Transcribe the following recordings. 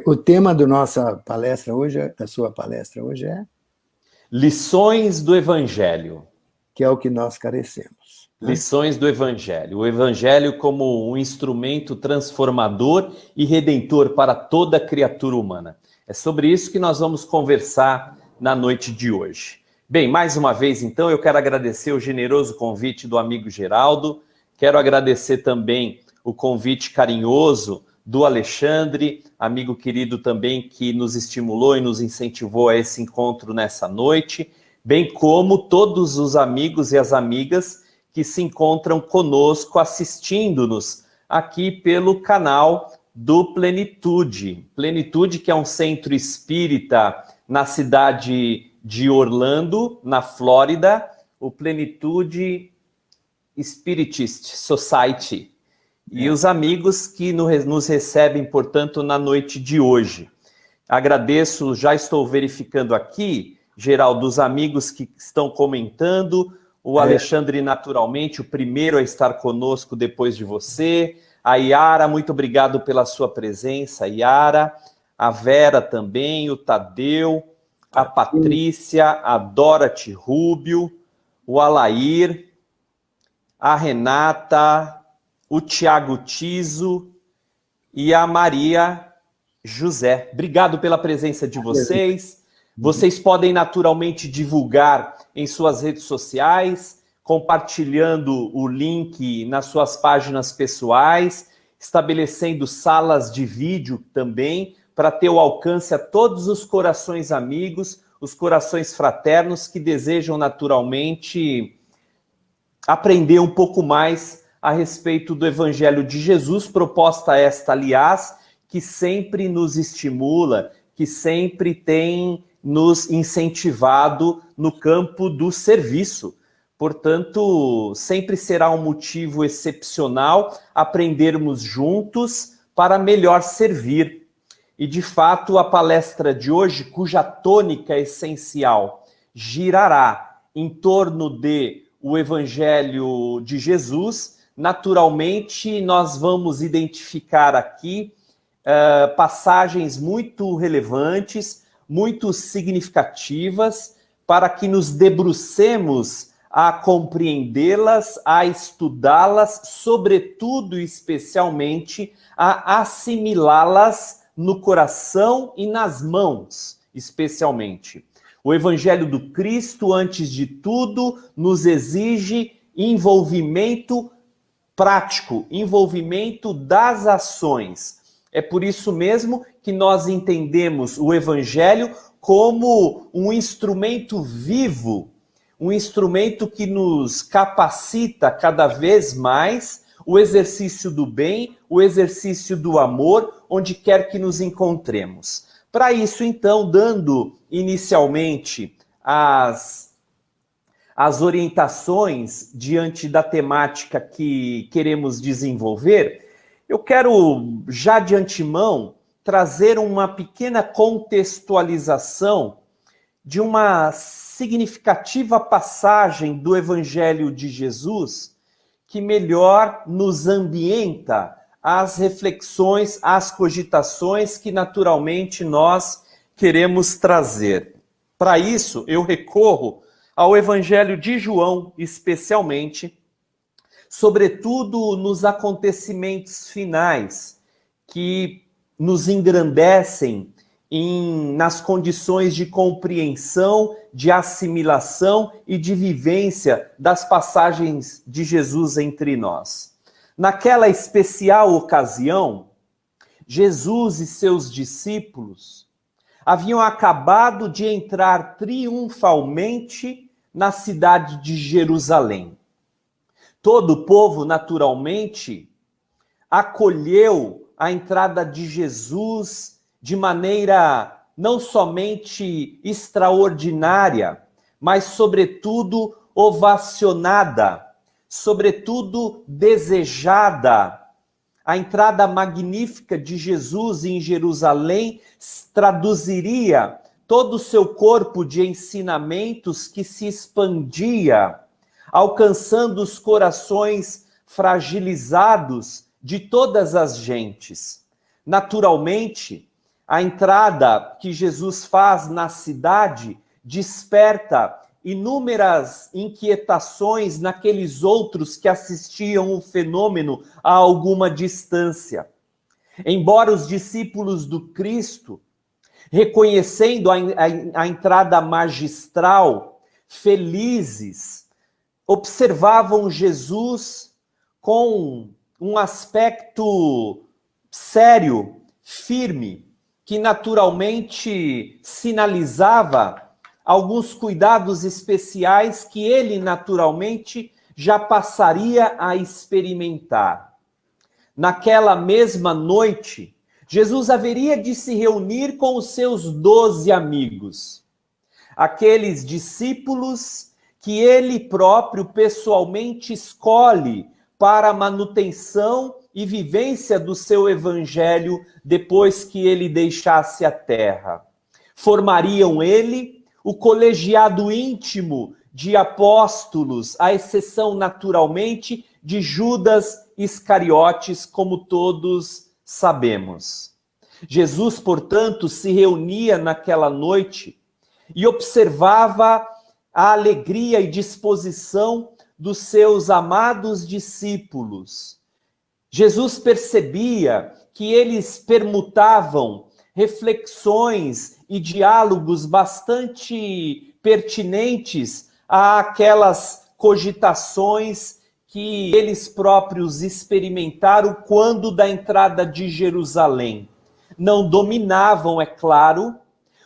O tema da nossa palestra hoje, da sua palestra hoje é? Lições do Evangelho. Que é o que nós carecemos. Né? Lições do Evangelho. O Evangelho como um instrumento transformador e redentor para toda criatura humana. É sobre isso que nós vamos conversar na noite de hoje. Bem, mais uma vez, então, eu quero agradecer o generoso convite do amigo Geraldo. Quero agradecer também o convite carinhoso do Alexandre, amigo querido também que nos estimulou e nos incentivou a esse encontro nessa noite, bem como todos os amigos e as amigas que se encontram conosco assistindo-nos aqui pelo canal do Plenitude. Plenitude, que é um centro espírita na cidade de Orlando, na Flórida, o Plenitude Spiritist Society. E os amigos que nos recebem, portanto, na noite de hoje. Agradeço, já estou verificando aqui, Geraldo, os amigos que estão comentando, o Alexandre, naturalmente, o primeiro a estar conosco depois de você, a Yara, muito obrigado pela sua presença, Yara, a Vera também, o Tadeu, a Patrícia, a Dorothy Rubio, o Alair, a Renata, o Tiago Tiso e a Maria José. Obrigado pela presença de vocês. Vocês podem naturalmente divulgar em suas redes sociais, compartilhando o link nas suas páginas pessoais, estabelecendo salas de vídeo também, para ter o alcance a todos os corações amigos, os corações fraternos que desejam naturalmente aprender um pouco mais a respeito do Evangelho de Jesus, proposta esta, aliás, que sempre nos estimula, que sempre tem nos incentivado no campo do serviço. Portanto, sempre será um motivo excepcional aprendermos juntos para melhor servir. E, de fato, a palestra de hoje, cuja tônica essencial girará em torno de o Evangelho de Jesus, naturalmente, nós vamos identificar aqui passagens muito relevantes, muito significativas, para que nos debrucemos a compreendê-las, a estudá-las, sobretudo e especialmente a assimilá-las no coração e nas mãos, especialmente. O Evangelho do Cristo, antes de tudo, nos exige envolvimento prático, envolvimento das ações. É por isso mesmo que nós entendemos o Evangelho como um instrumento vivo, um instrumento que nos capacita cada vez mais o exercício do bem, o exercício do amor, onde quer que nos encontremos. Para isso, então, dando inicialmente as orientações diante da temática que queremos desenvolver, eu quero, já de antemão, trazer uma pequena contextualização de uma significativa passagem do Evangelho de Jesus que melhor nos ambienta às reflexões, às cogitações que naturalmente nós queremos trazer. Para isso, eu recorro ao Evangelho de João, especialmente, sobretudo nos acontecimentos finais, que nos engrandecem nas condições de compreensão, de assimilação e de vivência das passagens de Jesus entre nós. Naquela especial ocasião, Jesus e seus discípulos haviam acabado de entrar triunfalmente na cidade de Jerusalém. Todo o povo, naturalmente, acolheu a entrada de Jesus de maneira não somente extraordinária, mas, sobretudo, ovacionada, sobretudo, desejada. A entrada magnífica de Jesus em Jerusalém traduziria todo o seu corpo de ensinamentos que se expandia, alcançando os corações fragilizados de todas as gentes. Naturalmente, A entrada que Jesus faz na cidade desperta inúmeras inquietações naqueles outros que assistiam o fenômeno a alguma distância. Embora os discípulos do Cristo, reconhecendo a entrada magistral, felizes, observavam Jesus com um aspecto sério, firme, que naturalmente sinalizava alguns cuidados especiais que ele naturalmente já passaria a experimentar. Naquela mesma noite, Jesus haveria de se reunir com os seus 12 amigos, aqueles discípulos que ele próprio pessoalmente escolhe para a manutenção e vivência do seu evangelho depois que ele deixasse a terra. Formariam ele o colegiado íntimo de apóstolos, à exceção naturalmente de Judas Iscariotes, como todos sabemos. Jesus, portanto, se reunia naquela noite e observava a alegria e disposição dos seus amados discípulos. Jesus percebia que eles permutavam reflexões e diálogos bastante pertinentes àquelas cogitações que eles próprios experimentaram quando da entrada de Jerusalém. Não dominavam, é claro,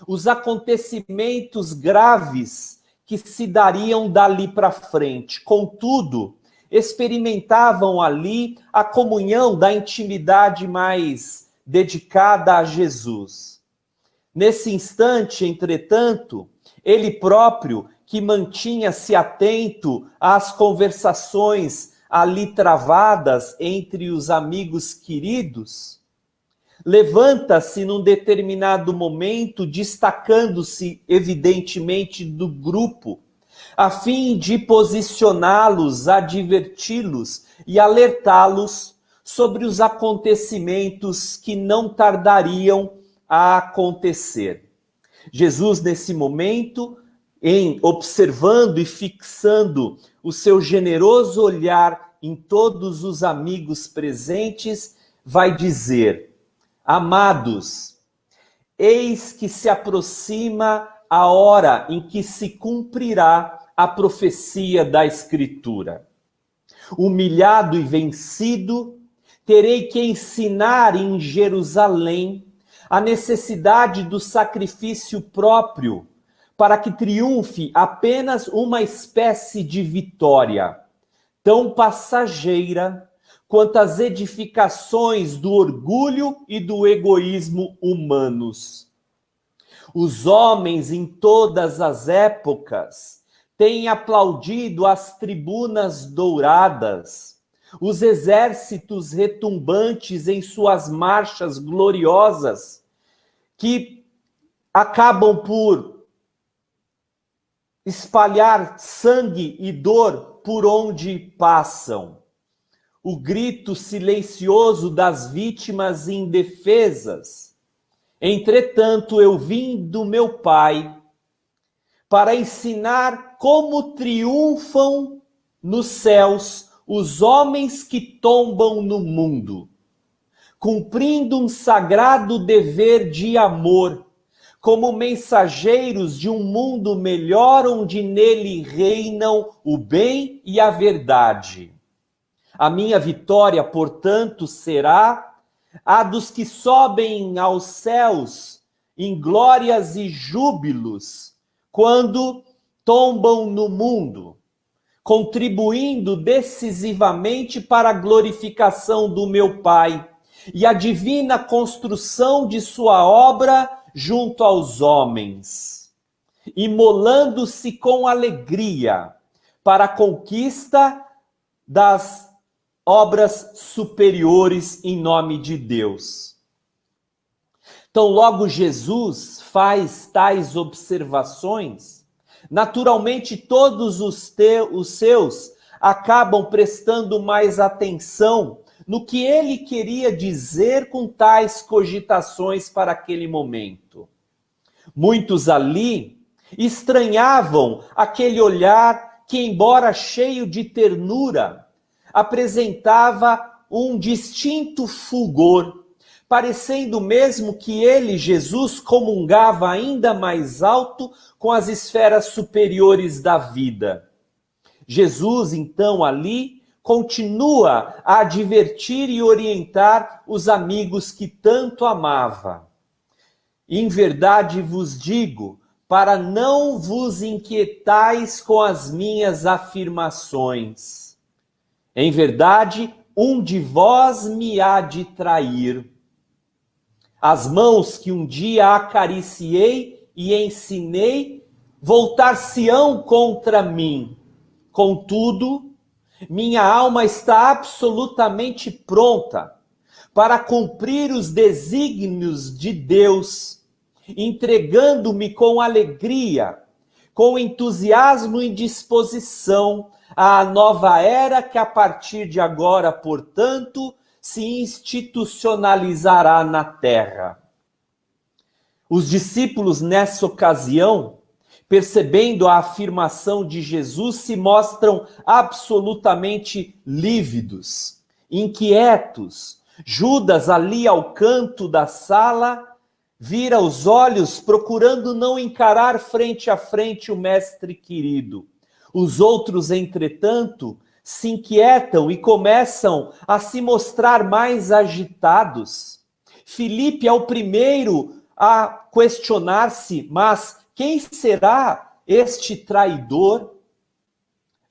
os acontecimentos graves que se dariam dali para frente. Contudo, experimentavam ali a comunhão da intimidade mais dedicada a Jesus. Nesse instante, entretanto, ele próprio, que mantinha-se atento às conversações ali travadas entre os amigos queridos, levanta-se num determinado momento, destacando-se evidentemente do grupo, a fim de posicioná-los, adverti-los e alertá-los sobre os acontecimentos que não tardariam a acontecer. Jesus, nesse momento, em observando e fixando o seu generoso olhar em todos os amigos presentes, vai dizer: amados, eis que se aproxima a hora em que se cumprirá a profecia da Escritura. Humilhado e vencido, terei que ensinar em Jerusalém a necessidade do sacrifício próprio, para que triunfe apenas uma espécie de vitória, tão passageira quanto as edificações do orgulho e do egoísmo humanos. Os homens em todas as épocas têm aplaudido as tribunas douradas, os exércitos retumbantes em suas marchas gloriosas, que acabam por espalhar sangue e dor por onde passam. O grito silencioso das vítimas indefesas. Entretanto, eu vim do meu Pai para ensinar como triunfam nos céus os homens que tombam no mundo, cumprindo um sagrado dever de amor, como mensageiros de um mundo melhor onde nele reinam o bem e a verdade. A minha vitória, portanto, será a dos que sobem aos céus em glórias e júbilos, quando tombam no mundo, contribuindo decisivamente para a glorificação do meu Pai e a divina construção de sua obra junto aos homens, imolando-se com alegria para a conquista das obras superiores em nome de Deus. Então, logo Jesus faz tais observações, naturalmente todos os seus acabam prestando mais atenção no que ele queria dizer com tais cogitações para aquele momento. Muitos ali estranhavam aquele olhar que, embora cheio de ternura, apresentava um distinto fulgor, parecendo mesmo que ele, Jesus, comungava ainda mais alto com as esferas superiores da vida. Jesus, então, ali, continua a advertir e orientar os amigos que tanto amava. Em verdade vos digo, para não vos inquietais com as minhas afirmações. Em verdade, um de vós me há de trair. As mãos que um dia acariciei e ensinei voltar-se-ão contra mim. Contudo, minha alma está absolutamente pronta para cumprir os desígnios de Deus, entregando-me com alegria, com entusiasmo e disposição à nova era que a partir de agora, portanto, se institucionalizará na terra. Os discípulos, nessa ocasião, percebendo a afirmação de Jesus, se mostram absolutamente lívidos, inquietos. Judas, ali ao canto da sala, vira os olhos procurando não encarar frente a frente o mestre querido. Os outros, entretanto, se inquietam e começam a se mostrar mais agitados. Filipe é o primeiro a questionar-se, mas quem será este traidor?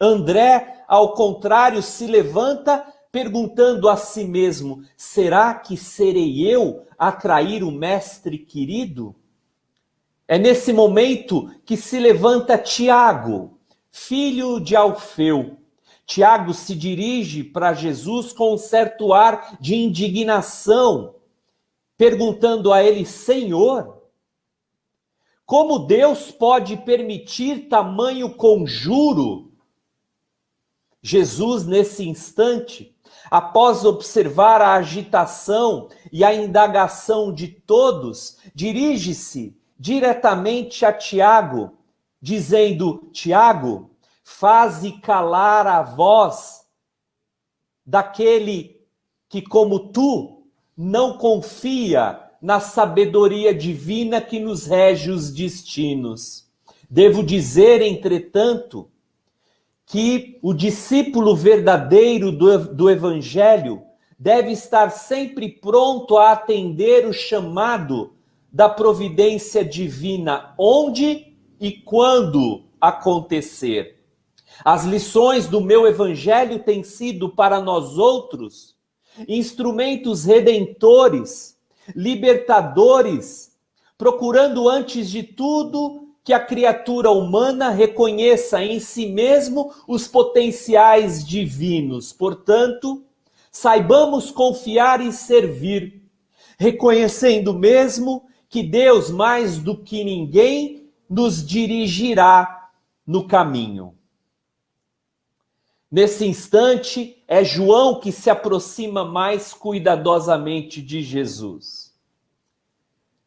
André, ao contrário, se levanta perguntando a si mesmo, será que serei eu a trair o mestre querido? É nesse momento que se levanta Tiago, filho de Alfeu. Tiago se dirige para Jesus com um certo ar de indignação, perguntando a ele, Senhor, como Deus pode permitir tamanho conjuro? Jesus, nesse instante, após observar a agitação e a indagação de todos, dirige-se diretamente a Tiago, dizendo, Tiago, faze calar a voz daquele que, como tu, não confia na sabedoria divina que nos rege os destinos. Devo dizer, entretanto, que o discípulo verdadeiro do Evangelho deve estar sempre pronto a atender o chamado da providência divina, onde e quando acontecer. As lições do meu Evangelho têm sido para nós outros instrumentos redentores, libertadores, procurando antes de tudo que a criatura humana reconheça em si mesmo os potenciais divinos. Portanto, saibamos confiar e servir, reconhecendo mesmo que Deus, mais do que ninguém, nos dirigirá no caminho. Nesse instante, é João que se aproxima mais cuidadosamente de Jesus.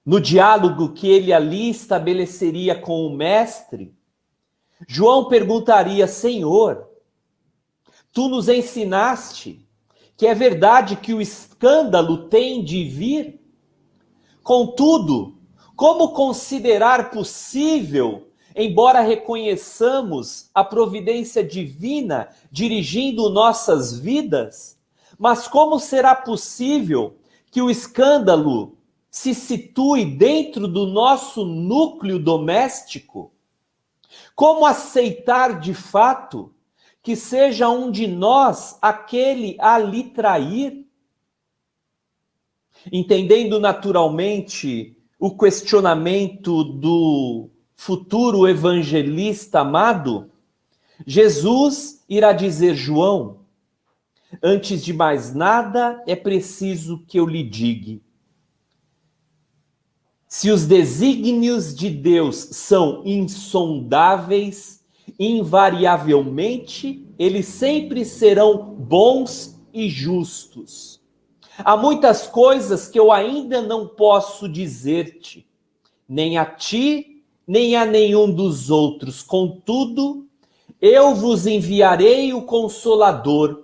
No diálogo que ele ali estabeleceria com o mestre, João perguntaria, Senhor, tu nos ensinaste que é verdade que o escândalo tem de vir? Contudo, como considerar possível, embora reconheçamos a providência divina dirigindo nossas vidas, mas como será possível que o escândalo se situe dentro do nosso núcleo doméstico? Como aceitar de fato que seja um de nós aquele a lhe trair? Entendendo naturalmente o questionamento do futuro evangelista amado, Jesus irá dizer, João, antes de mais nada é preciso que eu lhe diga. Se os desígnios de Deus são insondáveis, invariavelmente, eles sempre serão bons e justos. Há muitas coisas que eu ainda não posso dizer-te, nem a ti, nem a nenhum dos outros. Contudo, eu vos enviarei o Consolador,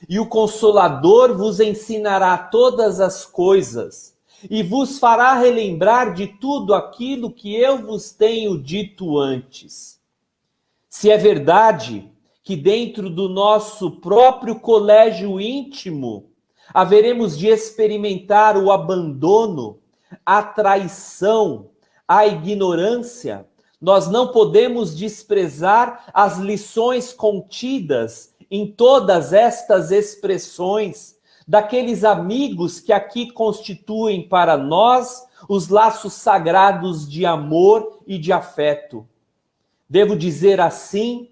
e o Consolador vos ensinará todas as coisas, e vos fará relembrar de tudo aquilo que eu vos tenho dito antes. Se é verdade que dentro do nosso próprio colégio íntimo haveremos de experimentar o abandono, a traição, a ignorância, nós não podemos desprezar as lições contidas em todas estas expressões daqueles amigos que aqui constituem para nós os laços sagrados de amor e de afeto. Devo dizer assim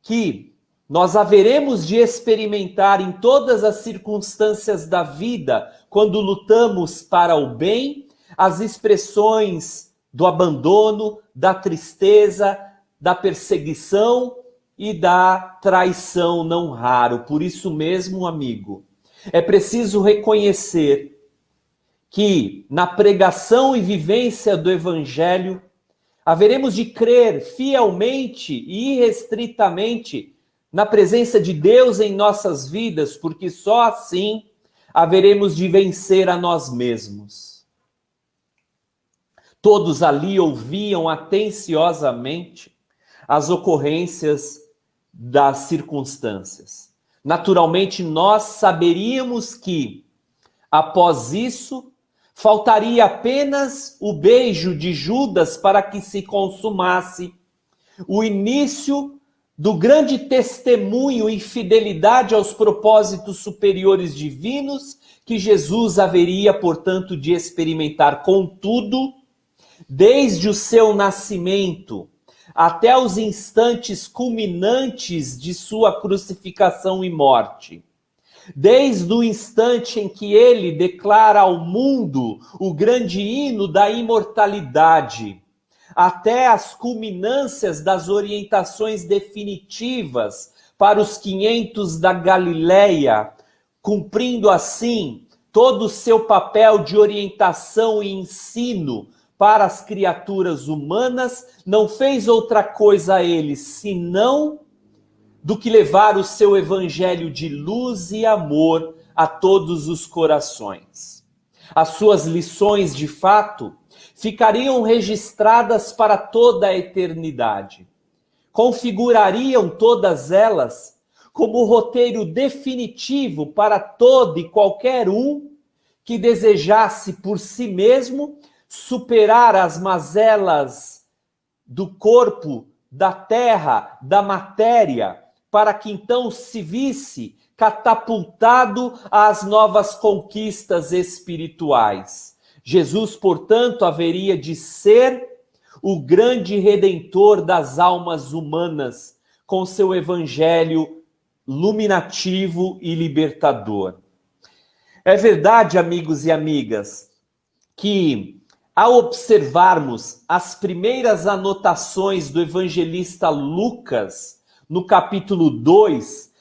que nós haveremos de experimentar em todas as circunstâncias da vida, quando lutamos para o bem, as expressões do abandono, da tristeza, da perseguição e da traição não raro. Por isso mesmo, amigo, é preciso reconhecer que na pregação e vivência do Evangelho, haveremos de crer fielmente e irrestritamente na presença de Deus em nossas vidas, porque só assim haveremos de vencer a nós mesmos. Todos ali ouviam atenciosamente as ocorrências das circunstâncias. Naturalmente, nós saberíamos que, após isso, faltaria apenas o beijo de Judas para que se consumasse o início do grande testemunho e fidelidade aos propósitos superiores divinos que Jesus haveria, portanto, de experimentar. Contudo, desde o seu nascimento até os instantes culminantes de sua crucificação e morte, desde o instante em que ele declara ao mundo o grande hino da imortalidade, até as culminâncias das orientações definitivas para os 500 da Galileia, cumprindo assim todo o seu papel de orientação e ensino para as criaturas humanas, não fez outra coisa a ele, senão do que levar o seu evangelho de luz e amor a todos os corações. As suas lições, de fato, ficariam registradas para toda a eternidade. Configurariam todas elas como o roteiro definitivo para todo e qualquer um que desejasse por si mesmo superar as mazelas do corpo, da terra, da matéria, para que então se visse catapultado às novas conquistas espirituais. Jesus, portanto, haveria de ser o grande redentor das almas humanas, com seu evangelho iluminativo e libertador. É verdade, amigos e amigas, que ao observarmos as primeiras anotações do evangelista Lucas, no capítulo 2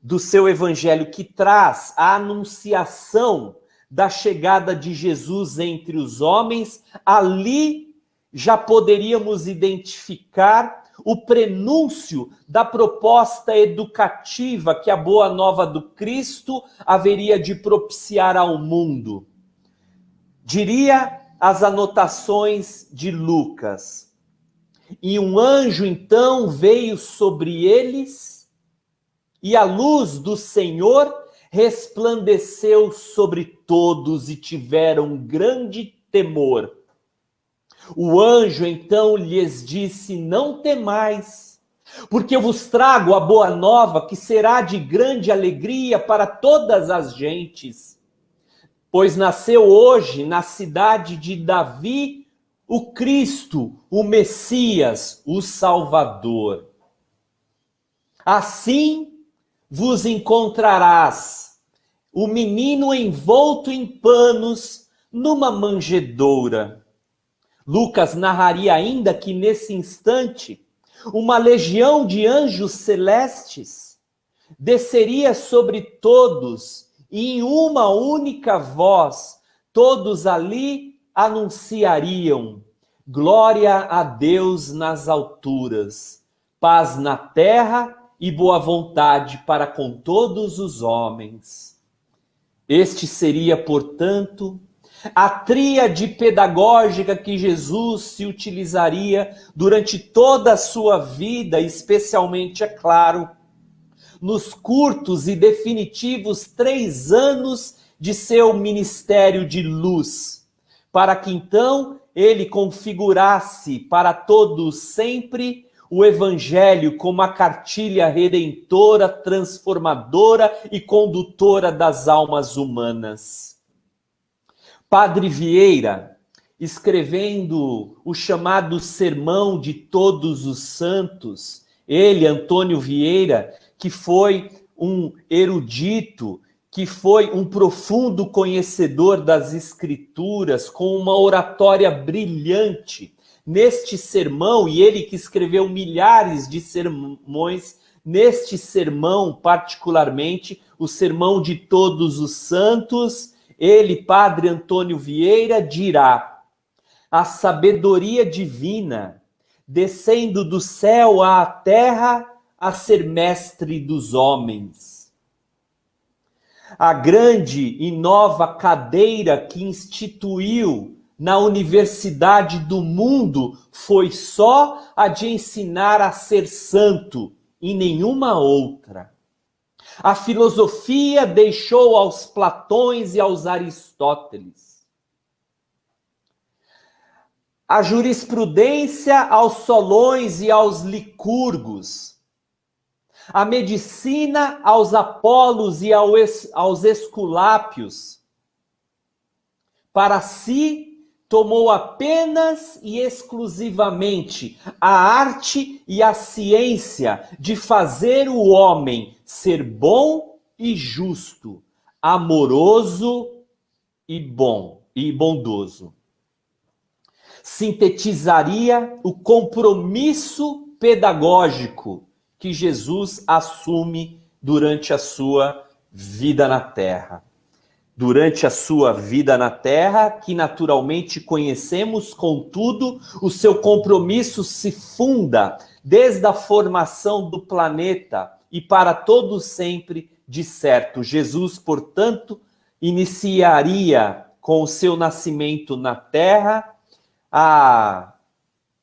do seu evangelho, que traz a anunciação da chegada de Jesus entre os homens, ali já poderíamos identificar o prenúncio da proposta educativa que a Boa Nova do Cristo haveria de propiciar ao mundo. Diria as anotações de Lucas: e um anjo então veio sobre eles, e a luz do Senhor resplandeceu sobre todos, e tiveram grande temor. O anjo então lhes disse: não temais, porque eu vos trago a boa nova, que será de grande alegria para todas as gentes. Pois nasceu hoje na cidade de Davi o Cristo, o Messias, o Salvador. Assim vos encontrarás o menino envolto em panos numa manjedoura. Lucas narraria ainda que nesse instante uma legião de anjos celestes desceria sobre todos, e em uma única voz, todos ali anunciariam: glória a Deus nas alturas, paz na terra e boa vontade para com todos os homens. Este seria, portanto, a tríade pedagógica que Jesus se utilizaria durante toda a sua vida, especialmente, é claro, nos curtos e definitivos 3 anos de seu ministério de luz, para que então ele configurasse para todos sempre o Evangelho como a cartilha redentora, transformadora e condutora das almas humanas. Padre Vieira, escrevendo o chamado Sermão de Todos os Santos, ele, Antônio Vieira, que foi um erudito, que foi um profundo conhecedor das Escrituras, com uma oratória brilhante, neste sermão, e ele que escreveu milhares de sermões, neste sermão particularmente, o Sermão de Todos os Santos, ele, Padre Antônio Vieira, dirá: a sabedoria divina, descendo do céu à terra, a ser mestre dos homens. A grande e nova cadeira que instituiu na universidade do mundo foi só a de ensinar a ser santo e nenhuma outra. A filosofia deixou aos Platões e aos Aristóteles. A jurisprudência aos Solões e aos Licurgos. A medicina aos Apolos e aos Esculápios. Para si, tomou apenas e exclusivamente a arte e a ciência de fazer o homem ser bom e justo, amoroso e bom e bondoso. Sintetizaria o compromisso pedagógico que Jesus assume durante a sua vida na Terra. Durante a sua vida na Terra, que naturalmente conhecemos, contudo, o seu compromisso se funda desde a formação do planeta e para todo sempre, de certo. Jesus, portanto, iniciaria com o seu nascimento na Terra a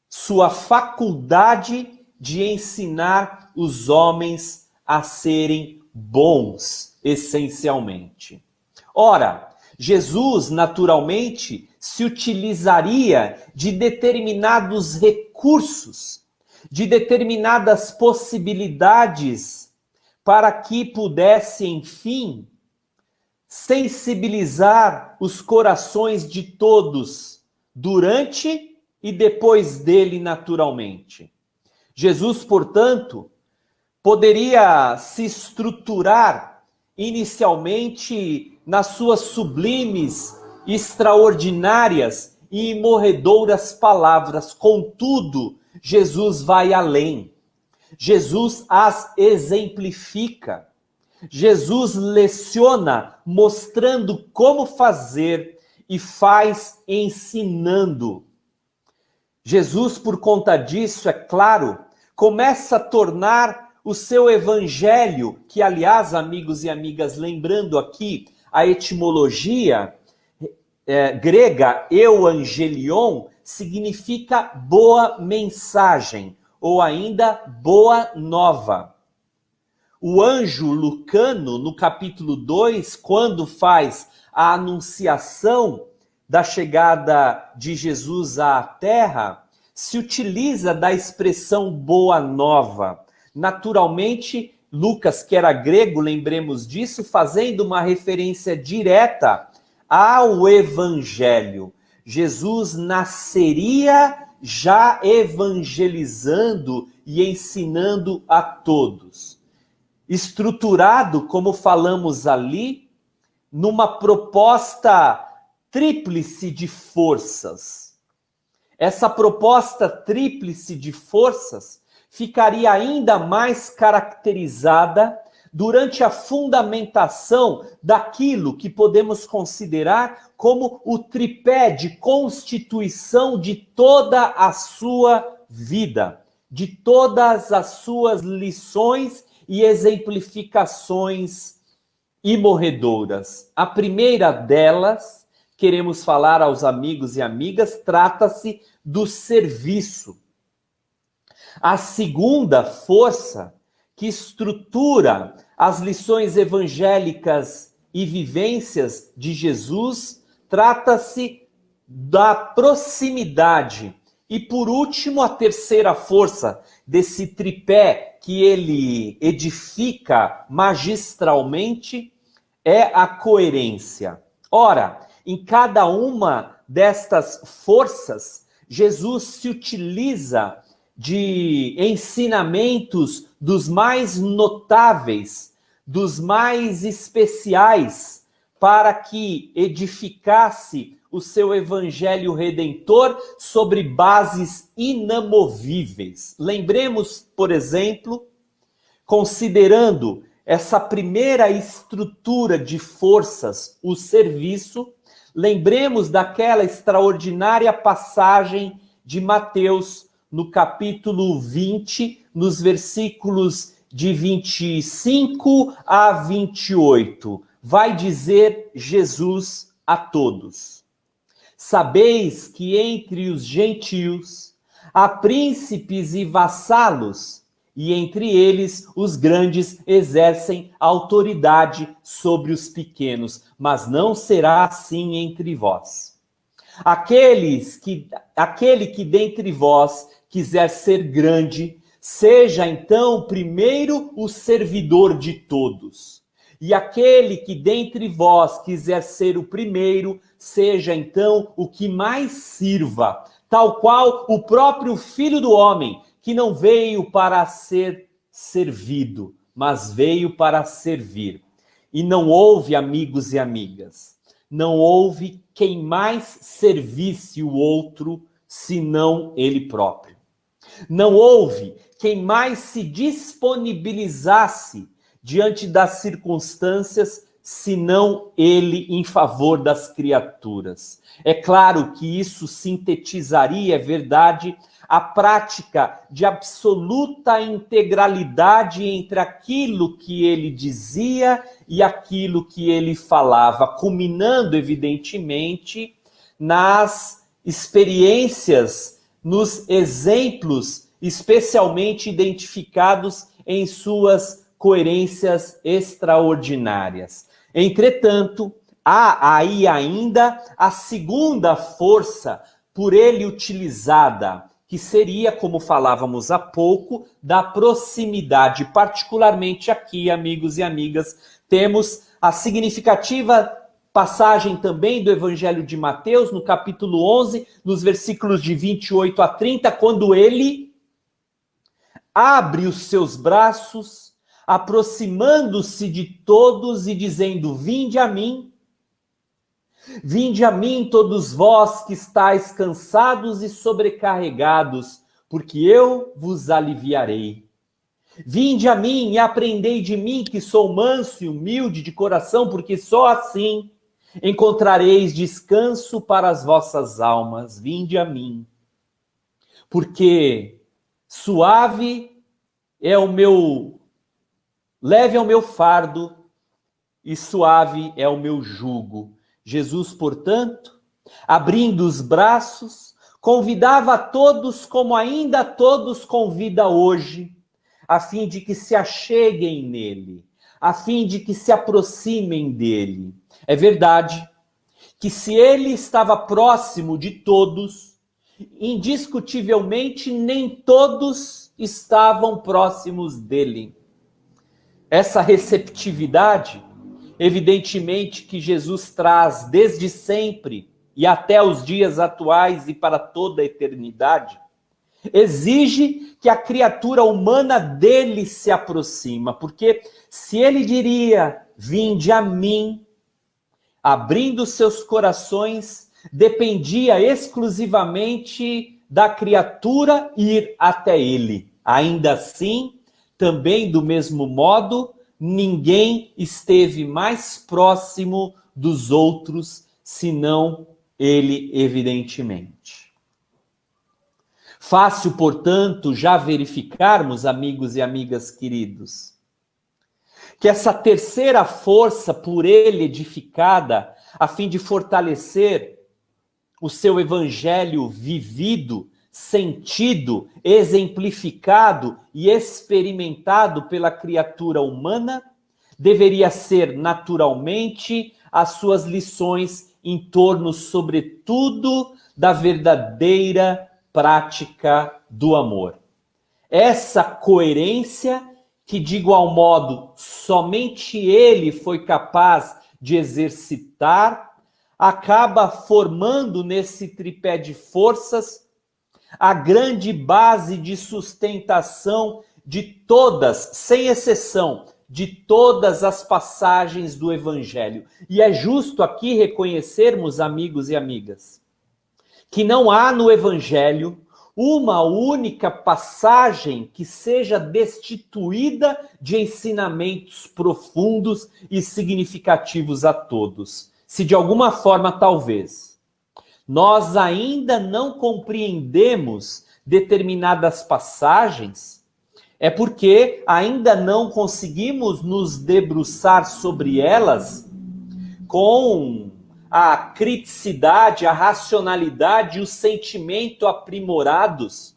sua faculdade de ensinar os homens a serem bons, essencialmente. Ora, Jesus, naturalmente, se utilizaria de determinados recursos, de determinadas possibilidades, para que pudesse, enfim, sensibilizar os corações de todos, durante e depois dele, naturalmente. Jesus, portanto, poderia se estruturar inicialmente nas suas sublimes, extraordinárias e morredoras palavras. Contudo, Jesus vai além. Jesus as exemplifica. Jesus leciona, mostrando como fazer e faz ensinando. Jesus, por conta disso, é claro, começa a tornar o seu evangelho, que, aliás, amigos e amigas, lembrando aqui a etimologia grega, euangelion, significa boa mensagem, ou ainda boa nova. O anjo Lucano, no capítulo 2, quando faz a anunciação da chegada de Jesus à Terra, se utiliza da expressão boa nova. Naturalmente, Lucas, que era grego, lembremos disso, fazendo uma referência direta ao Evangelho. Jesus nasceria já evangelizando e ensinando a todos. Estruturado, como falamos ali, numa proposta tríplice de forças. Essa proposta tríplice de forças ficaria ainda mais caracterizada durante a fundamentação daquilo que podemos considerar como o tripé de constituição de toda a sua vida, de todas as suas lições e exemplificações imorredoras. A primeira delas, queremos falar aos amigos e amigas, trata-se do serviço. A segunda força que estrutura as lições evangélicas e vivências de Jesus trata-se da proximidade. E por último, a terceira força desse tripé que ele edifica magistralmente é a coerência. Ora, em cada uma destas forças, Jesus se utiliza de ensinamentos dos mais notáveis, dos mais especiais, para que edificasse o seu evangelho redentor sobre bases inamovíveis. Lembremos, por exemplo, considerando essa primeira estrutura de forças, o serviço, lembremos daquela extraordinária passagem de Mateus, no capítulo 20, nos versículos de 25 a 28. Vai dizer Jesus a todos: sabeis que entre os gentios há príncipes e vassalos, e entre eles os grandes exercem autoridade sobre os pequenos, mas não será assim entre vós. Aquele que dentre vós quiser ser grande, seja então primeiro o servidor de todos. E aquele que dentre vós quiser ser o primeiro, seja então o que mais sirva, tal qual o próprio Filho do Homem, que não veio para ser servido, mas veio para servir. E não houve, amigos e amigas, não houve quem mais servisse o outro, senão ele próprio. Não houve quem mais se disponibilizasse diante das circunstâncias, senão ele em favor das criaturas. É claro que isso sintetizaria, é verdade, a prática de absoluta integralidade entre aquilo que ele dizia e aquilo que ele falava, culminando, evidentemente, nas experiências, nos exemplos, especialmente identificados em suas coerências extraordinárias. Entretanto, há aí ainda a segunda força por ele utilizada, que seria, como falávamos há pouco, da proximidade. Particularmente aqui, amigos e amigas, temos a significativa passagem também do Evangelho de Mateus, no capítulo 11, nos versículos de 28 a 30, quando ele abre os seus braços, aproximando-se de todos e dizendo: vinde a mim todos vós que estáis cansados e sobrecarregados, porque eu vos aliviarei. Vinde a mim e aprendei de mim, que sou manso e humilde de coração, porque só assim encontrareis descanso para as vossas almas. Vinde a mim, porque leve é o meu fardo e suave é o meu jugo. Jesus, portanto, abrindo os braços, convidava a todos, como ainda todos convida hoje, a fim de que se acheguem nele, a fim de que se aproximem dele. É verdade que se ele estava próximo de todos, indiscutivelmente nem todos estavam próximos dele. Essa receptividade, evidentemente, que Jesus traz desde sempre e até os dias atuais e para toda a eternidade, exige que a criatura humana dele se aproxima, porque se ele diria: vinde a mim, abrindo seus corações, dependia exclusivamente da criatura ir até ele. Ainda assim, também do mesmo modo, ninguém esteve mais próximo dos outros, senão ele, evidentemente. Fácil, portanto, já verificarmos, amigos e amigas queridos, que essa terceira força por ele edificada, a fim de fortalecer o seu evangelho vivido, sentido, exemplificado e experimentado pela criatura humana, deveria ser naturalmente as suas lições em torno, sobretudo, da verdadeira prática do amor. Essa coerência que, de igual modo, somente ele foi capaz de exercitar, acaba formando nesse tripé de forças a grande base de sustentação de todas, sem exceção, de todas as passagens do Evangelho. E é justo aqui reconhecermos, amigos e amigas, que não há no Evangelho uma única passagem que seja destituída de ensinamentos profundos e significativos a todos. Se de alguma forma, talvez, nós ainda não compreendemos determinadas passagens, é porque ainda não conseguimos nos debruçar sobre elas com a criticidade, a racionalidade e o sentimento aprimorados,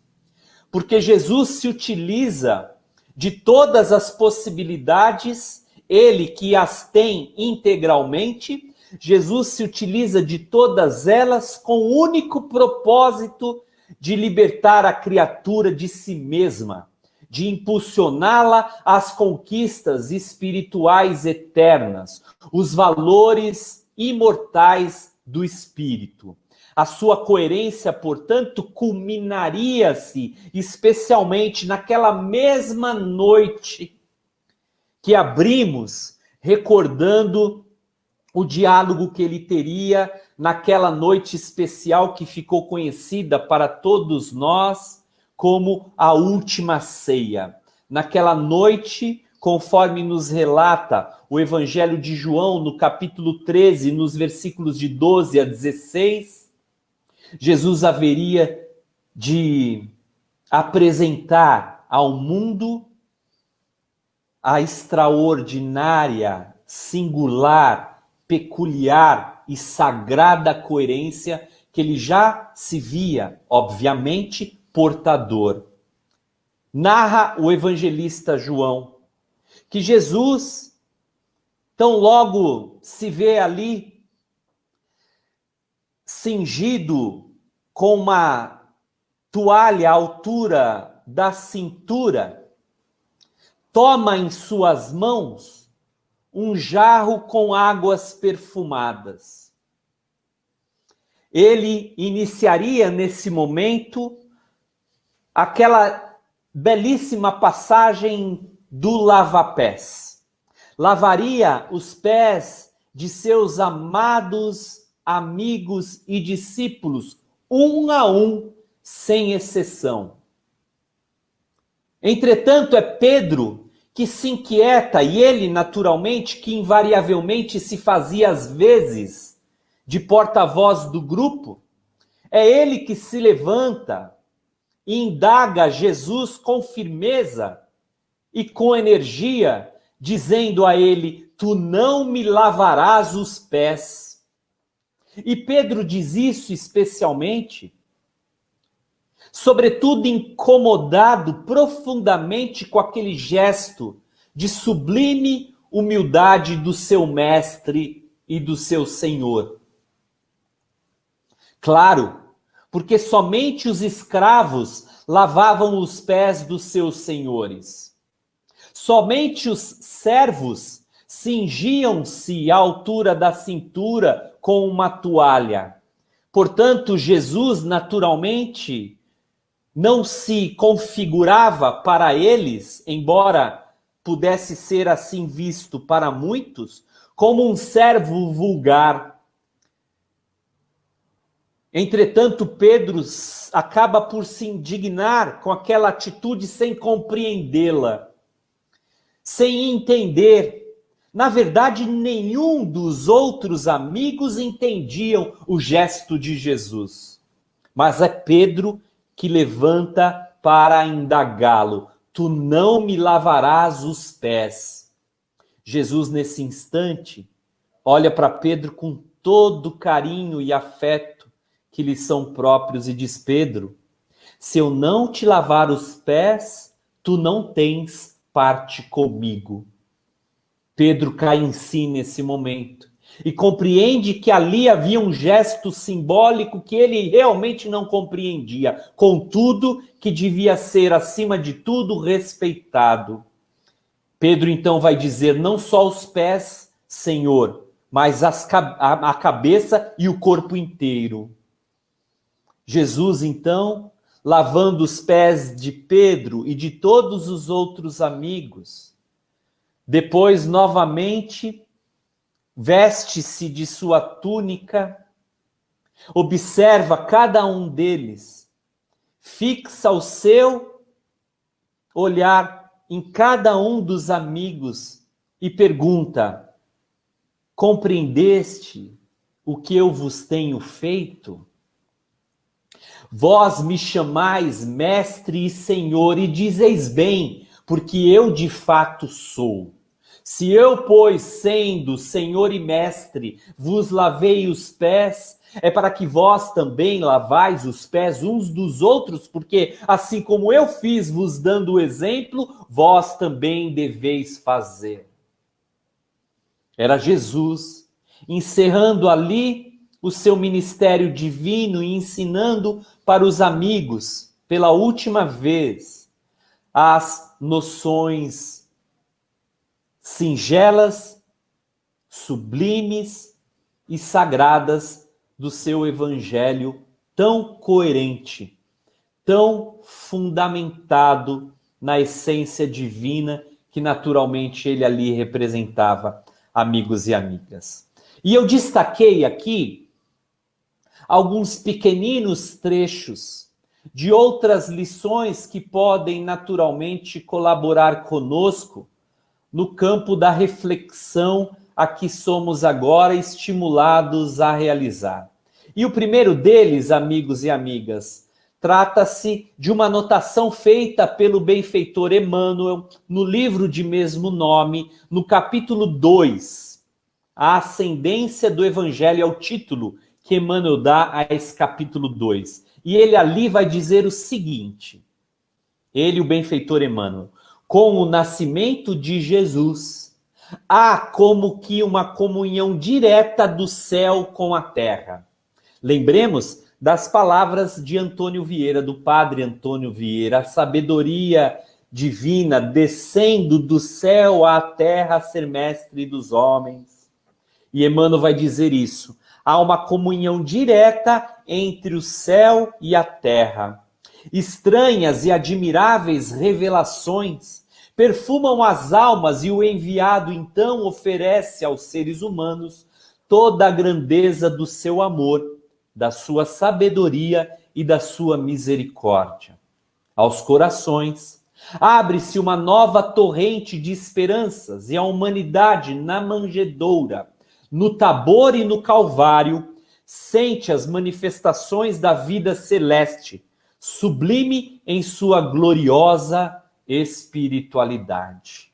porque Jesus se utiliza de todas as possibilidades, ele que as tem integralmente, Jesus se utiliza de todas elas com o único propósito de libertar a criatura de si mesma, de impulsioná-la às conquistas espirituais eternas, os valores imortais do espírito. A sua coerência, portanto, culminaria-se especialmente naquela mesma noite que abrimos, recordando o diálogo que ele teria naquela noite especial que ficou conhecida para todos nós como a última ceia. Naquela noite, conforme nos relata o Evangelho de João, no capítulo 13, nos versículos de 12 a 16, Jesus haveria de apresentar ao mundo a extraordinária, singular, peculiar e sagrada coerência que ele já se via, obviamente, portador. Narra o evangelista João que Jesus, tão logo se vê ali, cingido com uma toalha à altura da cintura, toma em suas mãos um jarro com águas perfumadas. Ele iniciaria nesse momento aquela belíssima passagem do lava-pés. Lavaria os pés de seus amados amigos e discípulos, um a um, sem exceção. Entretanto, é Pedro que se inquieta, e ele, naturalmente, que invariavelmente se fazia às vezes de porta-voz do grupo, é ele que se levanta e indaga Jesus com firmeza e com energia, dizendo a ele: tu não me lavarás os pés. E Pedro diz isso especialmente, sobretudo incomodado profundamente com aquele gesto de sublime humildade do seu mestre e do seu senhor. Claro, porque somente os escravos lavavam os pés dos seus senhores. Somente os servos cingiam-se à altura da cintura com uma toalha. Portanto, Jesus, naturalmente, não se configurava para eles, embora pudesse ser assim visto para muitos, como um servo vulgar. Entretanto, Pedro acaba por se indignar com aquela atitude sem compreendê-la. sem entender. Na verdade, nenhum dos outros amigos entendiam o gesto de Jesus. Mas é Pedro que levanta para indagá-lo. Tu não me lavarás os pés. Jesus, nesse instante, olha para Pedro com todo carinho e afeto que lhe são próprios e diz: Pedro, se eu não te lavar os pés, tu não tens parte comigo. Pedro cai em si nesse momento e compreende que ali havia um gesto simbólico que ele realmente não compreendia, contudo, que devia ser, acima de tudo, respeitado. Pedro então vai dizer: não só os pés, Senhor, mas a cabeça e o corpo inteiro. Jesus, então, lavando os pés de Pedro e de todos os outros amigos, depois, novamente, veste-se de sua túnica, observa cada um deles, fixa o seu olhar em cada um dos amigos e pergunta: compreendeste o que eu vos tenho feito? Vós me chamais mestre e senhor e dizeis bem, porque eu de fato sou. Se eu, pois, sendo senhor e mestre, vos lavei os pés, é para que vós também lavais os pés uns dos outros, porque assim como eu fiz vos dando o exemplo, vós também deveis fazer. Era Jesus encerrando ali o seu ministério divino e ensinando para os amigos, pela última vez, as noções singelas, sublimes e sagradas do seu evangelho tão coerente, tão fundamentado na essência divina que naturalmente ele ali representava, amigos e amigas. E eu destaquei aqui alguns pequeninos trechos de outras lições que podem naturalmente colaborar conosco no campo da reflexão a que somos agora estimulados a realizar. E o primeiro deles, amigos e amigas, trata-se de uma anotação feita pelo benfeitor Emmanuel no livro de mesmo nome, no capítulo 2. A ascendência do Evangelho é o título que Emmanuel dá a esse capítulo 2. E ele ali vai dizer o seguinte, ele, o benfeitor Emmanuel: com o nascimento de Jesus, há como que uma comunhão direta do céu com a terra. Lembremos das palavras de Antônio Vieira, do padre Antônio Vieira, a sabedoria divina descendo do céu à terra a ser mestre dos homens. E Emmanuel vai dizer isso. Há uma comunhão direta entre o céu e a terra. Estranhas e admiráveis revelações perfumam as almas e o enviado então oferece aos seres humanos toda a grandeza do seu amor, da sua sabedoria e da sua misericórdia. Aos corações abre-se uma nova torrente de esperanças e a humanidade na manjedoura, no Tabor e no Calvário, sente as manifestações da vida celeste, sublime em sua gloriosa espiritualidade.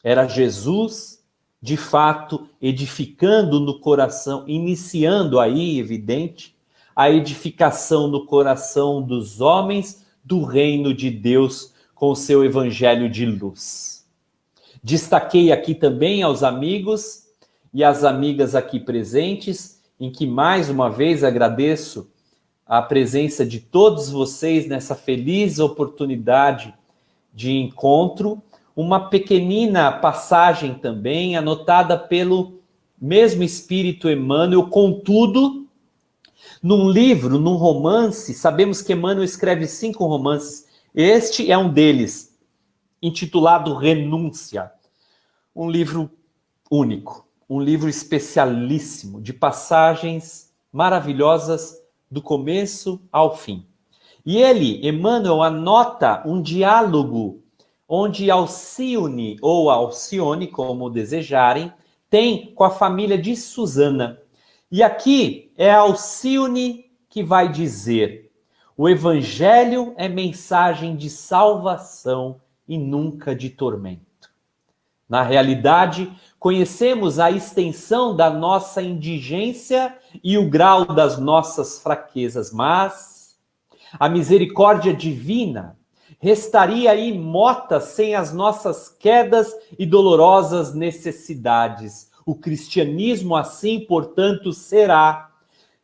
Era Jesus, de fato, edificando no coração, iniciando aí, evidente, a edificação no coração dos homens do reino de Deus com o seu evangelho de luz. Destaquei aqui também aos amigos e às amigas aqui presentes, em que mais uma vez agradeço a presença de todos vocês nessa feliz oportunidade de encontro, uma pequenina passagem também anotada pelo mesmo Espírito Emmanuel, contudo, num livro, num romance. Sabemos que Emmanuel escreve 5 romances, este é um deles, intitulado Renúncia, um livro único, um livro especialíssimo, de passagens maravilhosas do começo ao fim. E ele, Emmanuel, anota um diálogo onde Alcione, ou Alcione, como desejarem, tem com a família de Susana. E aqui é Alcione que vai dizer: o evangelho é mensagem de salvação e nunca de tormento. Na realidade, conhecemos a extensão da nossa indigência e o grau das nossas fraquezas, mas a misericórdia divina restaria imota sem as nossas quedas e dolorosas necessidades. O cristianismo, assim, portanto,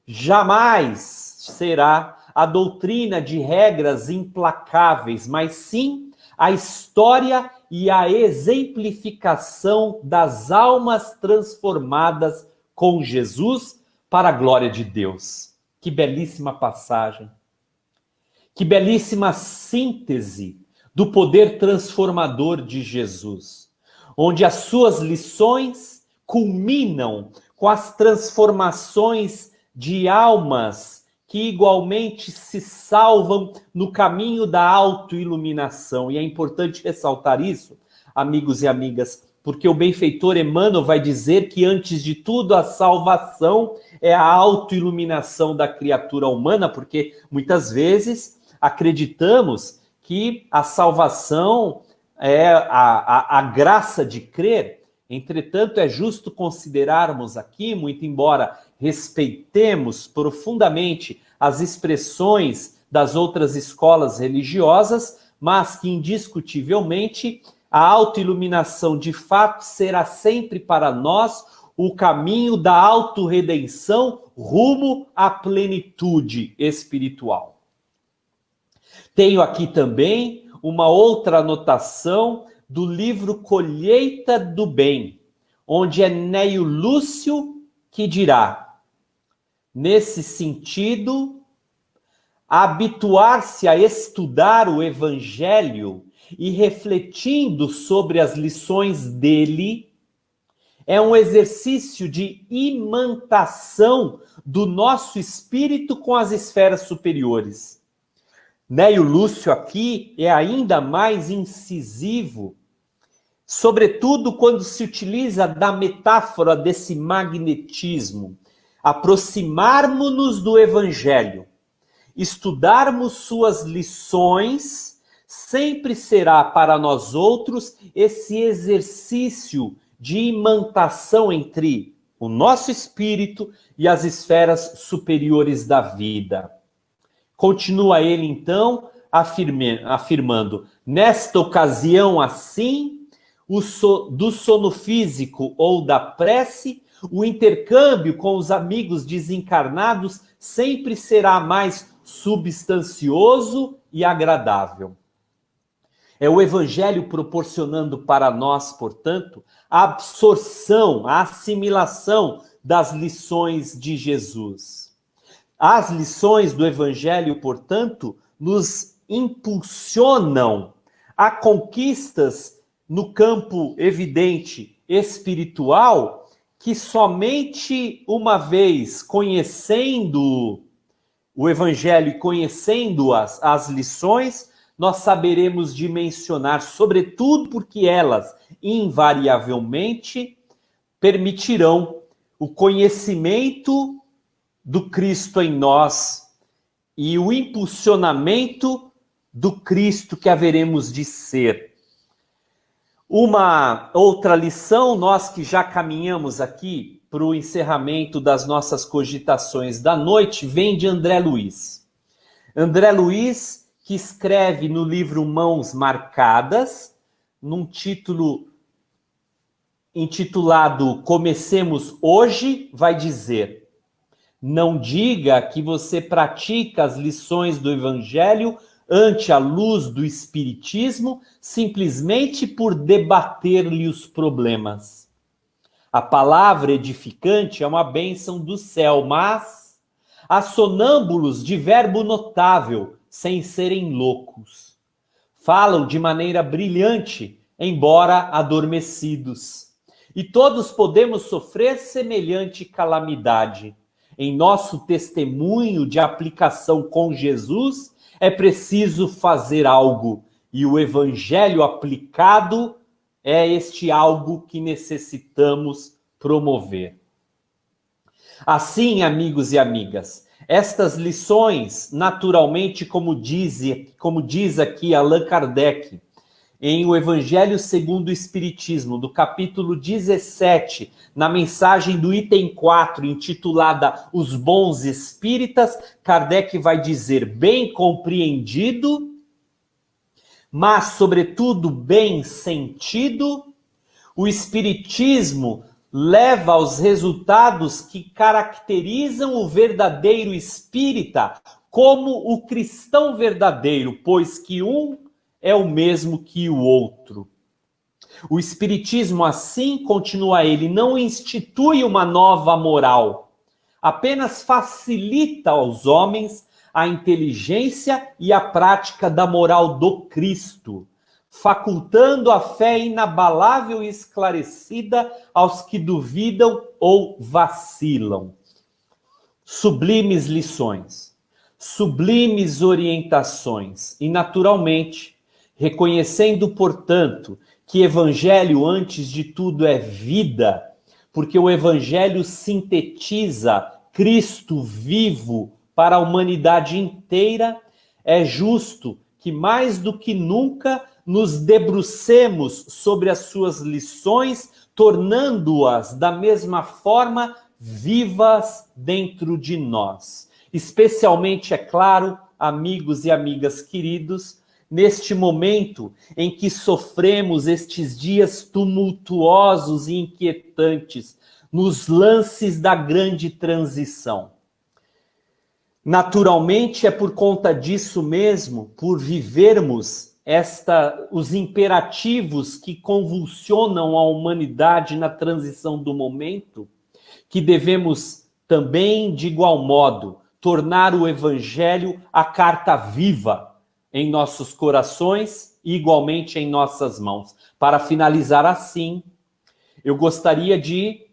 jamais será a doutrina de regras implacáveis, mas sim a história e a exemplificação das almas transformadas com Jesus para a glória de Deus. Que belíssima passagem. Que belíssima síntese do poder transformador de Jesus, onde as suas lições culminam com as transformações de almas que igualmente se salvam no caminho da autoiluminação. E é importante ressaltar isso, amigos e amigas, porque o benfeitor Emmanuel vai dizer que, antes de tudo, a salvação é a autoiluminação da criatura humana, porque muitas vezes acreditamos que a salvação é a graça de crer. Entretanto, é justo considerarmos aqui, muito embora respeitemos profundamente as expressões das outras escolas religiosas, mas que indiscutivelmente a autoiluminação de fato será sempre para nós o caminho da autorredenção rumo à plenitude espiritual. Tenho aqui também uma outra anotação do livro Colheita do Bem, onde é Neio Lúcio que dirá: nesse sentido, habituar-se a estudar o Evangelho e refletindo sobre as lições dele é um exercício de imantação do nosso espírito com as esferas superiores. Neio Lúcio aqui é ainda mais incisivo, sobretudo quando se utiliza da metáfora desse magnetismo. Aproximarmos-nos do Evangelho, estudarmos suas lições, sempre será para nós outros esse exercício de imantação entre o nosso espírito e as esferas superiores da vida. Continua ele, então, afirmando: nesta ocasião, assim, do sono físico ou da prece, o intercâmbio com os amigos desencarnados sempre será mais substancioso e agradável. É o Evangelho proporcionando para nós, portanto, a absorção, a assimilação das lições de Jesus. As lições do Evangelho, portanto, nos impulsionam a conquistas no campo evidente espiritual, que somente uma vez conhecendo o Evangelho e conhecendo as lições, nós saberemos dimensionar, sobretudo porque elas, invariavelmente, permitirão o conhecimento do Cristo em nós e o impulsionamento do Cristo que haveremos de ser. Uma outra lição, nós que já caminhamos aqui para o encerramento das nossas cogitações da noite, vem de André Luiz. André Luiz, que escreve no livro Mãos Marcadas, num título intitulado Comecemos Hoje, vai dizer: não diga que você pratica as lições do Evangelho ante a luz do Espiritismo simplesmente por debater-lhe os problemas. A palavra edificante é uma bênção do céu, mas há sonâmbulos de verbo notável, sem serem loucos. Falam de maneira brilhante, embora adormecidos. E todos podemos sofrer semelhante calamidade. Em nosso testemunho de aplicação com Jesus, é preciso fazer algo, e o evangelho aplicado é este algo que necessitamos promover. Assim, amigos e amigas, estas lições, naturalmente, como diz aqui Allan Kardec, em O Evangelho segundo o Espiritismo, do capítulo 17, na mensagem do item 4, intitulada Os Bons Espíritas, Kardec vai dizer: bem compreendido, mas, sobretudo, bem sentido, o Espiritismo leva aos resultados que caracterizam o verdadeiro espírita como o cristão verdadeiro, pois que um é o mesmo que o outro. O Espiritismo, assim, continua ele, não institui uma nova moral, apenas facilita aos homens a inteligência e a prática da moral do Cristo, facultando a fé inabalável e esclarecida aos que duvidam ou vacilam. Sublimes lições, sublimes orientações e, naturalmente, reconhecendo, portanto, que evangelho, antes de tudo, é vida, porque o evangelho sintetiza Cristo vivo para a humanidade inteira, é justo que, mais do que nunca, nos debrucemos sobre as suas lições, tornando-as, da mesma forma, vivas dentro de nós. Especialmente, é claro, amigos e amigas queridos, neste momento em que sofremos estes dias tumultuosos e inquietantes, nos lances da grande transição. Naturalmente, é por conta disso mesmo, por vivermos os imperativos que convulsionam a humanidade na transição do momento, que devemos também, de igual modo, tornar o Evangelho a carta viva em nossos corações e igualmente em nossas mãos. Para finalizar assim, eu gostaria de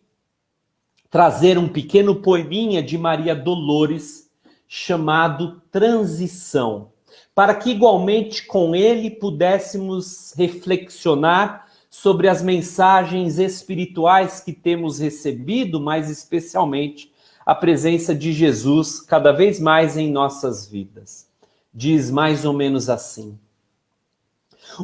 trazer um pequeno poeminha de Maria Dolores, chamado Transição, para que igualmente com ele pudéssemos reflexionar sobre as mensagens espirituais que temos recebido, mas especialmente a presença de Jesus cada vez mais em nossas vidas. Diz mais ou menos assim: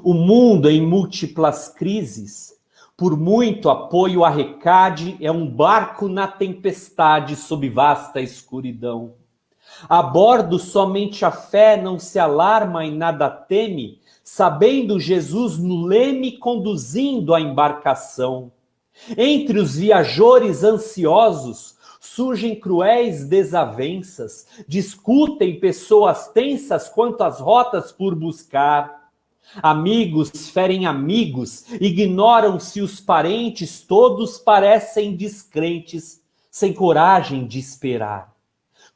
o mundo em múltiplas crises, por muito apoio arrecade, é um barco na tempestade sob vasta escuridão. A bordo somente a fé não se alarma e nada teme, sabendo Jesus no leme conduzindo a embarcação. Entre os viajores ansiosos surgem cruéis desavenças, discutem pessoas tensas quanto às rotas por buscar. Amigos ferem amigos, ignoram-se os parentes, todos parecem descrentes, sem coragem de esperar.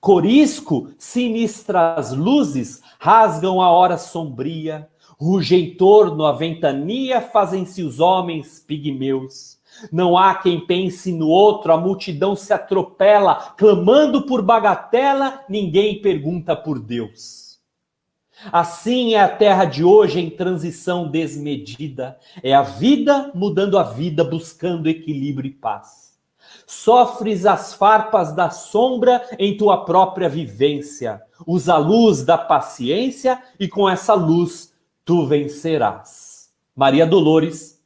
Corisco, sinistras luzes, rasgam a hora sombria, ruge em torno a ventania, fazem-se os homens pigmeus. Não há quem pense no outro, a multidão se atropela, clamando por bagatela, ninguém pergunta por Deus. Assim é a terra de hoje em transição desmedida, é a vida mudando a vida, buscando equilíbrio e paz. Sofres as farpas da sombra em tua própria vivência. Usa a luz da paciência e com essa luz tu vencerás. Maria Dolores,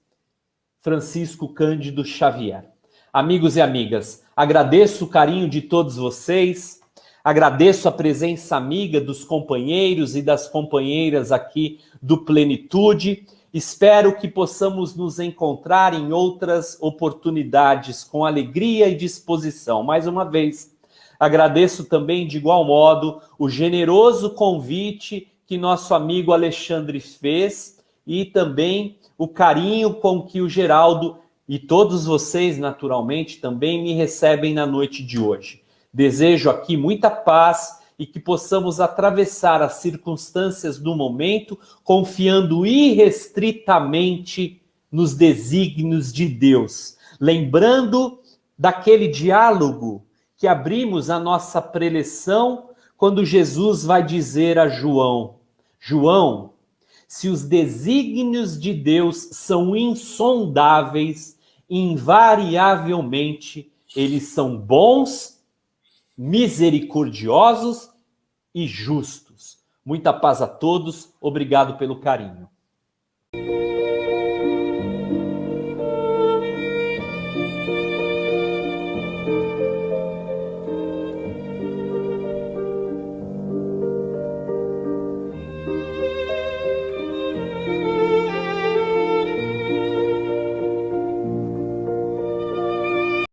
Francisco Cândido Xavier. Amigos e amigas, agradeço o carinho de todos vocês, agradeço a presença amiga dos companheiros e das companheiras aqui do Plenitude. Espero que possamos nos encontrar em outras oportunidades com alegria e disposição. Mais uma vez, agradeço também de igual modo o generoso convite que nosso amigo Alexandre fez e também o carinho com que o Geraldo e todos vocês, naturalmente, também me recebem na noite de hoje. Desejo aqui muita paz e que possamos atravessar as circunstâncias do momento confiando irrestritamente nos desígnios de Deus, lembrando daquele diálogo que abrimos a nossa preleção quando Jesus vai dizer a João: João, Se os desígnios de Deus são insondáveis, invariavelmente eles são bons, misericordiosos e justos. Muita paz a todos, obrigado pelo carinho.